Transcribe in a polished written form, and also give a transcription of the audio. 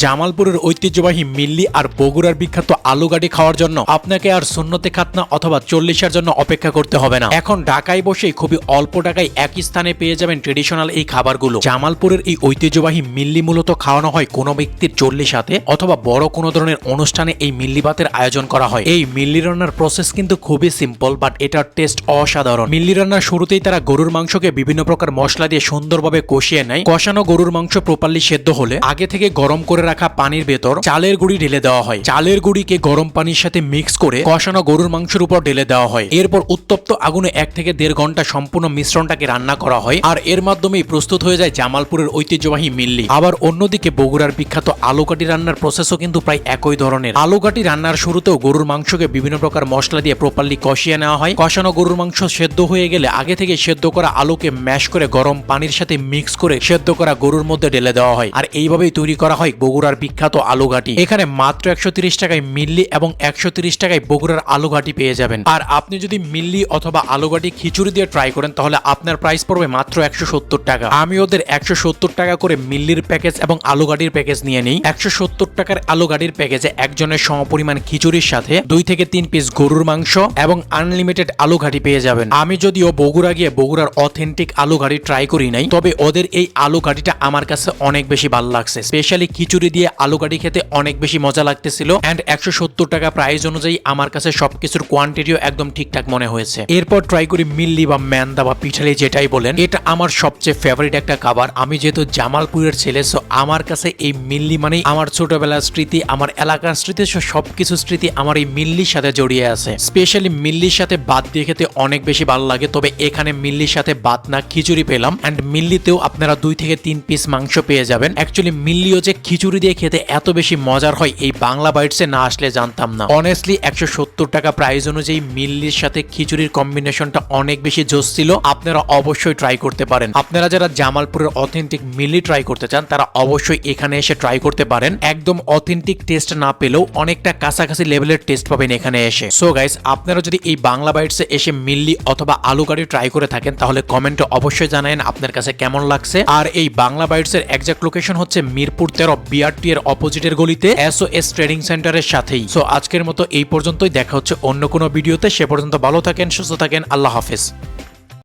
জামালপুরের ঐতিহ্যবাহী মিল্লি আর বগুড়ার বিখ্যাত আলুগাড়ি খাওয়ার জন্য আপনাকে আর সুন্নতে খাতনা অথবা 40-এর জন্য অপেক্ষা করতে হবে না। এখন ঢাকায় বসেই খুবই অল্প টাকায় একই স্থানে পেয়ে যাবেন ট্রেডিশনাল এই খাবারগুলো। জামালপুরের এই ঐতিহ্যবাহী মিল্লি মূলত খাওয়ানো হয় কোনো ব্যক্তির 40 হাতে অথবা বড় কোনো ধরনের অনুষ্ঠানে এই মিল্লি ভাতের আয়োজন করা হয়। এই মিল্লি রান্নার প্রসেস কিন্তু খুবই সিম্পল, বাট এটার টেস্ট অসাধারণ। মিল্লি রান্নার শুরুতেই তারা গরুর মাংসকে বিভিন্ন প্রকার মশলা দিয়ে সুন্দরভাবে কষিয়ে নেয়। কষানো গরুর মাংস প্রপারলি সেদ্ধ হলে আগে থেকে গরম করে রাখা পানির ভেতর চালের গুঁড়ি ঢেলে দেওয়া হয়। চালের গুঁড়িকে গরম পানির সাথে মিক্স করে কষানো গরুর মাংসের উপর ঢেলে দেওয়া হয়। এরপর উত্তপ্ত আগুনে 1 থেকে 1.5 ঘন্টা সম্পূর্ণ মিশ্রণটাকে রান্না করা হয়, আর এর মাধ্যমেই প্রস্তুত হয়ে যায় জামালপুরের ঐতিহ্যবাহী মিল্লি। আবার অন্যদিকে বগুড়ার বিখ্যাত আলুকাটি রান্নার প্রসেসও কিন্তু প্রায় একই ধরনের। আলুকাটি রান্নার শুরুতেও গরুর মাংসকে বিভিন্ন প্রকার মশলা দিয়ে প্রপারলি কষিয়ে নেওয়া হয়। কষানো গরুর মাংস সেদ্ধ হয়ে গেলে আগে থেকে সেদ্ধ করা আলুকে ম্যাশ করে গরম পানির সাথে মিক্স করে সেদ্ধ করা গরুর মধ্যে ঢেলে দেওয়া হয়, আর এইভাবেই তৈরি করা হয় বগুড়ার বিখ্যাত আলুঘাটি। এখানে মাত্র 130 টাকায় মিল্লি এবং 130 টাকায় বগুড়ার আলুঘাটি পেয়ে যাবেন। আর আপনি যদি মিল্লি অথবা আলুঘাটি খিচুড়ি দিয়ে ট্রাই করেন তাহলে আপনার প্রাইস পড়বে মাত্র 170 টাকা। আমি ওদের 170 টাকা করে মিল্লির প্যাকেজ এবং আলুঘাটির প্যাকেজ নিয়ে নিই। 170 টাকার আলুঘাটির প্যাকেজে একজনের সমপরিমাণ খিচুড়ির সাথে 2 থেকে 3 পিস গরুর মাংস এবং আনলিমিটেড আলুঘাটি পেয়ে যাবেন। আমি যদিও বগুড়া গিয়ে বগুড়ার অথেন্টিক আলুঘাটি ট্রাই করি নাই, তবে ওদের এই আলুঘাটিটা আমার কাছে অনেক বেশি ভালো লাগছে। স্পেশালি খিচুড়ি দিয়ে আলুঘাটি খেতে অনেক বেশি মজা লাগতেছিল, এন্ড 170 টাকা প্রাইস অনুযায়ী আমার কাছে সবকিছুর কোয়ান্টিটিও একদম ঠিকঠাক মনে হয়েছে। এরপর ট্রাই করি মিল্লি বা ম্যান্দা বা পিঠালি যেটাই বলেন, এটা আমার সবচেয়ে ফেভারিট একটা খাবার। আমি যেহেতু জামালপুরের ছেলে, সো আমার কাছে এই মিল্লি মানেই আমার ছোটবেলার স্মৃতি, আমার এলাকার স্মৃতি, সবকিছু স্মৃতি আমার এই মিল্লির সাথে জড়িয়ে আছে। স্পেশালি মিল্লির সাথে ভাত দিয়ে খেতে অনেক বেশি ভালো লাগে, তবে এখানে মিল্লির সাথে ভাত না খিচুড়ি পেলাম, এন্ড মিল্লিতেও আপনারা 2 থেকে 3 পিস মাংস পেয়ে যাবেন। অ্যাকচুয়ালি মিল্লিও যে খিচুড়ি দিয়ে খেতে এত বেশি মজার হয় এই বাংলা বাইটসে না আসলে জানতাম না। অনেস্টলি 170 টাকা প্রাইস অনুযায়ী মিল্লির সাথে খিচুড়ির কম্বিনেশনটা অনেক বেশি জোস ছিল। আপনারা অবশ্যই ট্রাই করতে পারেন। আপনারা যারা জামালপুরের অথেন্টিক মিল্লি ট্রাই করতে চান তারা অবশ্যই এখানে এসে ট্রাই করতে পারেন। একদম অথেন্টিক টেস্ট না পেলেও অনেকটা কাছাকাছি লেভেলের টেস্ট পাবেন এখানে এসে। সো গাইস, আপনারা যদি এই বাংলা বাইটসে এসে মিল্লি অথবা আলুকারি ট্রাই করে থাকেন তাহলে কমেন্টে অবশ্যই জানাবেন আপনার কাছে কেমন লাগছে। আর এই বাংলা বাইটসের এক্সাক্ট লোকেশন হচ্ছে মিরপুর 13 বিআরটি এর অপোজিটের গলিতে এসওএস ট্রেডিং সেন্টারের সাথেই। সো আজকের মতো এই পর্যন্তই, দেখা হচ্ছে অন্য কোনো ভিডিওতে। সে পর্যন্ত ভালো থাকেন, সুস্থ থাকেন, আল্লাহ হাফেজ।